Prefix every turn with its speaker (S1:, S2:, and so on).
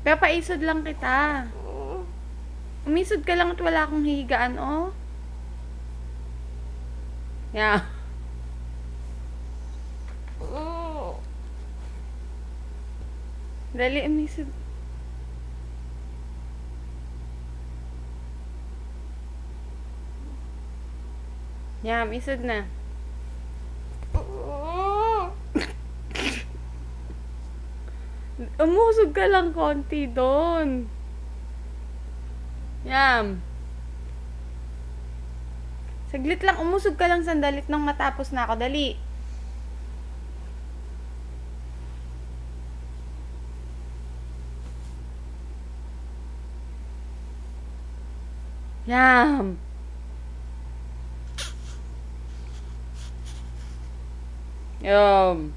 S1: Papaisod lang kita. Umisod ka lang at wala akong hihigaan, oh. Yeah. Dali, umisod. Yeah, umisod na. Umusog ka lang konti doon. Yam. Saglit lang, umusog ka lang sandalit nang matapos na ako. Dali. Yam. Yum.